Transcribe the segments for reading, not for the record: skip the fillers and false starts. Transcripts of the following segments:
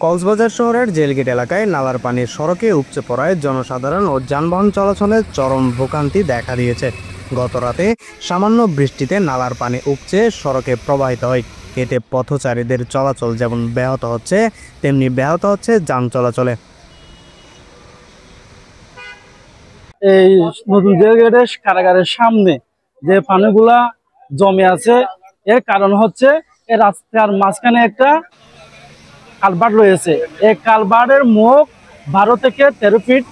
কক্সবাজার শহরের জেলগেট এলাকায় নালার পানি সড়কে উপচে পড়ায় জনসাধারণ ও যানবাহন চলাচলে চরম ভোগান্তি দেখা দিয়েছে। গতরাতে সামান্য বৃষ্টিতে নালার পানি উপচে সড়কে প্রবাহিত হয়। এতে পথচারীদের চলাচল যেমন ব্যাহত হচ্ছে, তেমনি ব্যাহত হচ্ছে যান চলাচলে। এই নতুন জেলগেটের কারাগারের সামনে যে পানিগুলা জমে আছে, এর কারণ হচ্ছে এই রাস্তার মাঝখানে একটা কালভার্ট রয়েছে। এই কালভার্টের মুখ 12 থেকে 13 ফিট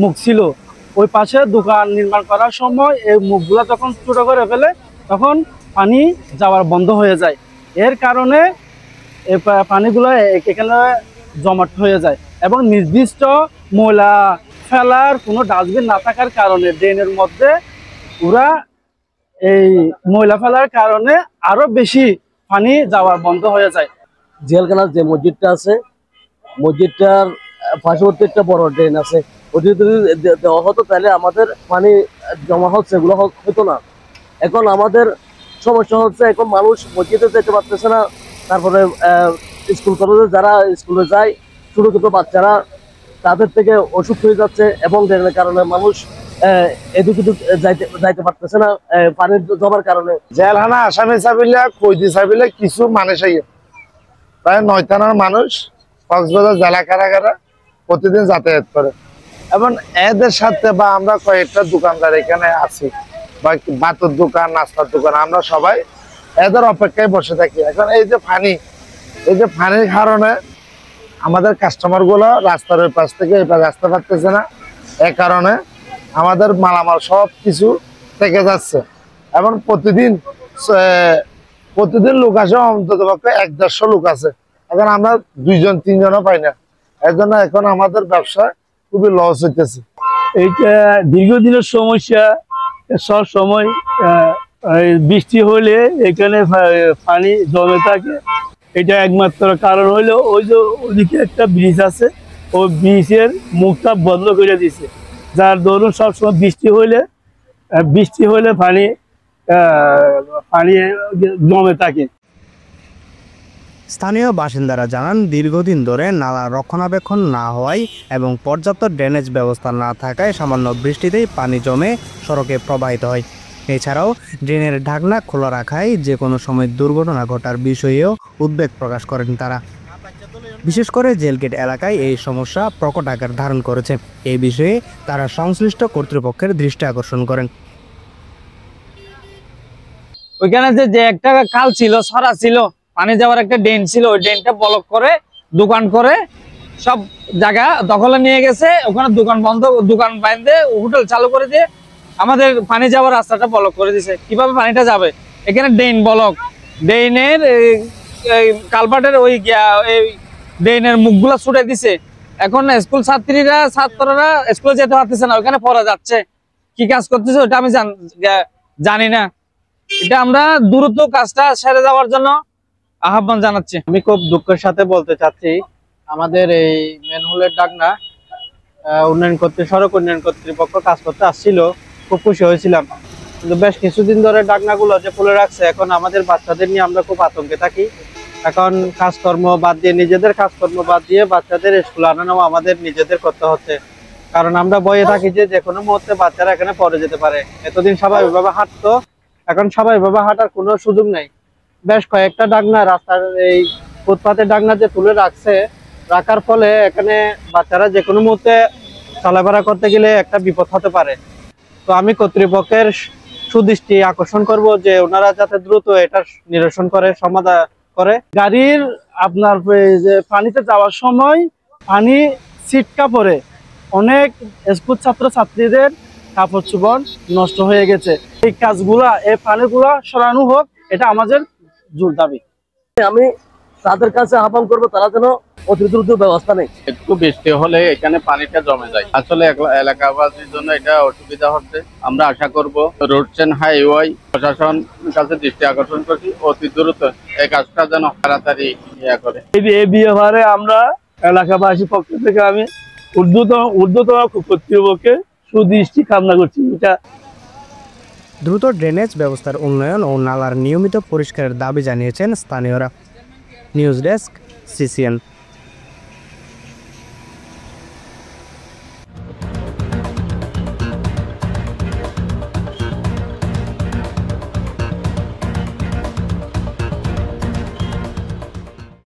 মুখ ছিল। ওই পাশে দোকান নির্মাণ করার সময় এই মুখগুলা যখন ছোট করে ফেলে তখন পানি যাওয়ার বন্ধ হয়ে যায়। এর কারণে এই পানিগুলো এখানে জমাট হয়ে যায় এবং নির্দিষ্ট ময়লা ফেলার কোনো ডাস্টবিন না থাকার কারণে ড্রেনের মধ্যে ওরা এই ময়লা ফেলার কারণে আরো বেশি পানি যাওয়ার বন্ধ হয়ে যায়। জেলখানার যে মসজিদটা আছে, মসজিদটার পার্শ্ববর্তী একটা বড় ড্রেন আছে। ওটি যদি দেওয়া হতো তাহলে আমাদের পানি জমা হচ্ছে, এগুলো হতো না। এখন আমাদের সমস্যা হচ্ছে, এখন মানুষ মসজিদে যেতে পারতেছে না। তারপরে স্কুল কলেজে যারা স্কুলে যায়, ছোটো ছোটো বাচ্চারা, তাদের থেকে অসুখ হয়ে যাচ্ছে এবং ড্রেনের কারণে মানুষ এদিক ওদিক যাইতে পারতেছে না পানির জমার কারণে। জেলখানা আসামি চাপিলে কইদি চাপিলে কিছু মানুষ প্রায় 9 থানার মানুষ কক্সবাজার জেলা কারাগারে প্রতিদিন যাতায়াত করে এবং এদের সাথে বা আমরা কয়েকটা দোকানদার এখানে আছি, বা বাতের দোকান, নাস্তার দোকান, আমরা সবাই এদের অপেক্ষায় বসে থাকি। এখন এই যে পানির কারণে আমাদের কাস্টমার গুলো রাস্তার ওই পাশ থেকে এই পাশে আসতে পারতেছে না। এ কারণে আমাদের মালামাল সব কিছু থেকে যাচ্ছে এবং প্রতিদিন লোক আসে, অন্তত পক্ষে 1-150 লোক আছে। এখন আমরা 2-3জনও পাই না। এর জন্য এখন আমাদের ব্যবসা খুবই লস হইতেছে। এইটা দীর্ঘদিনের সমস্যা। সব সময় বৃষ্টি হলে এখানে পানি জমে থাকে। এটা একমাত্র কারণ হলো ওই যে ওদিকে একটা ব্রিজ আছে, ওই ব্রিজের মুখটা বন্ধ করে দিছে, যার দরুন সবসময় বৃষ্টি হলে পানি জমে থাকে। স্থানীয় বাসিন্দারা জানান, দীর্ঘদিন ধরে নালা রক্ষণাবেক্ষণ না হওয়ায় এবং পর্যাপ্ত ড্রেনেজ ব্যবস্থা না থাকায় সামান্য বৃষ্টিতেই পানি জমে সড়কে প্রবাহিত হয়। এছাড়াও ড্রেনের ঢাকনা খোলা রাখায় যে কোনো সময় দুর্ঘটনা ঘটার বিষয়েও উদ্বেগ প্রকাশ করেন তারা। বিশেষ করে জেলগেট এলাকায় এই সমস্যা প্রকট আকার ধারণ করেছে। এই বিষয়ে তারা সংশ্লিষ্ট কর্তৃপক্ষের দৃষ্টি আকর্ষণ করেন। ওইখানে যে একটা খাল ছিল, সরা ছিল, পানি যাওয়ার একটা ড্রেন ছিল, ওই ড্রেনটা ব্লক করে দোকান করে সব জায়গা দখলে নিয়ে গেছে। ওখানে দোকান বাইন্ধে হোটেল চালু করে দিয়ে আমাদের পানি যাওয়ার রাস্তাটা ব্লক করে দিছে। কিভাবে পানিটা যাবে? এখানে ড্রেন ব্লক, ড্রেনের কালভার্টের ওই ড্রেনের মুখগুলা ছুটে দিছে। এখন স্কুল ছাত্ররা স্কুলে যেতে পারতেছে না, ওইখানে পড়া যাচ্ছে। কি কাজ করতেছে ওটা আমি জানি না। এটা আমরা দ্রুত কাজটা সেরে যাওয়ার জন্য আহ্বান জানাচ্ছি। আমি খুব দুঃখের সাথে বলতে চাচ্ছি, আমাদের এই ম্যানহোলের ডাকনা সড়ক উন্নয়ন কর্তৃপক্ষ কাজ করতে আসছিল, খুব খুশি হয়েছিলাম। কিন্তু বেশ কিছুদিন ধরে ডাকনাগুলো যে খুলে রাখছে, এখন আমাদের বাচ্চাদের নিয়ে আমরা খুব আতঙ্কে থাকি। এখন নিজেদের কাজকর্ম বাদ দিয়ে বাচ্চাদের স্কুলে আনানো আমাদের নিজেদের করতে হচ্ছে। কারণ আমরা ভয়ে থাকি যে কোনো মুহূর্তে বাচ্চারা এখানে পড়ে যেতে পারে। এতদিন স্বাভাবিকভাবে হাঁটতো, এখন স্বাভাবিকভাবে হাঁটার কোনো সুযোগ নেই। বেশ কয়েকটা ডাকনা রাস্তার এই ফুটপাতের ডাকনা যে তুলে রাখার ফলে এখানে বাচ্চারা যে কোনো মুহূর্তে চলাফেরা করতে গেলে একটা বিপদ হতে পারে। তো আমি কর্তৃপক্ষের সুদৃষ্টি আকর্ষণ করব যে ওনারা যাতে দ্রুত এটা নিরসন করে, সমাধান করে। গাড়ির আপনার যে পানিতে যাওয়ার সময় পানি ছিটকা পড়ে অনেক স্কুল ছাত্রছাত্রীদের কাপড় চোপড় নষ্ট হয়ে গেছে। এই পানিগুলা সরানো হোক, এটা আমাদের জোর দাবি। আমি তাদের কাছে আহ্বান করবো, তারা যেন অতি দ্রুত ব্যবস্থা নেই। একটু বৃষ্টি হলে এখানে পানিটা জমে যায়। আসলে এলাকাবাসীর জন্য এটা অসুবিধা হচ্ছে। আমরা আশা করব রোডস এন্ড হাইওয়ে প্রশাসন কাছে দৃষ্টি আকর্ষণ করছি, অতি দ্রুত এই কাজটা যেন তাড়াতাড়ি করে। এই ব্যাপারে আমরা এলাকাবাসীর পক্ষ থেকে আমি ঊর্ধ্বতন কর্তৃপক্ষের সুদৃষ্টি কামনা করছি। দ্রুত ড্রেনেজ ব্যবস্থার উন্নয়ন ও নালার নিয়মিত পরিষ্কারের দাবি জানিয়েছেন স্থানীয়রা। News desk, CCN।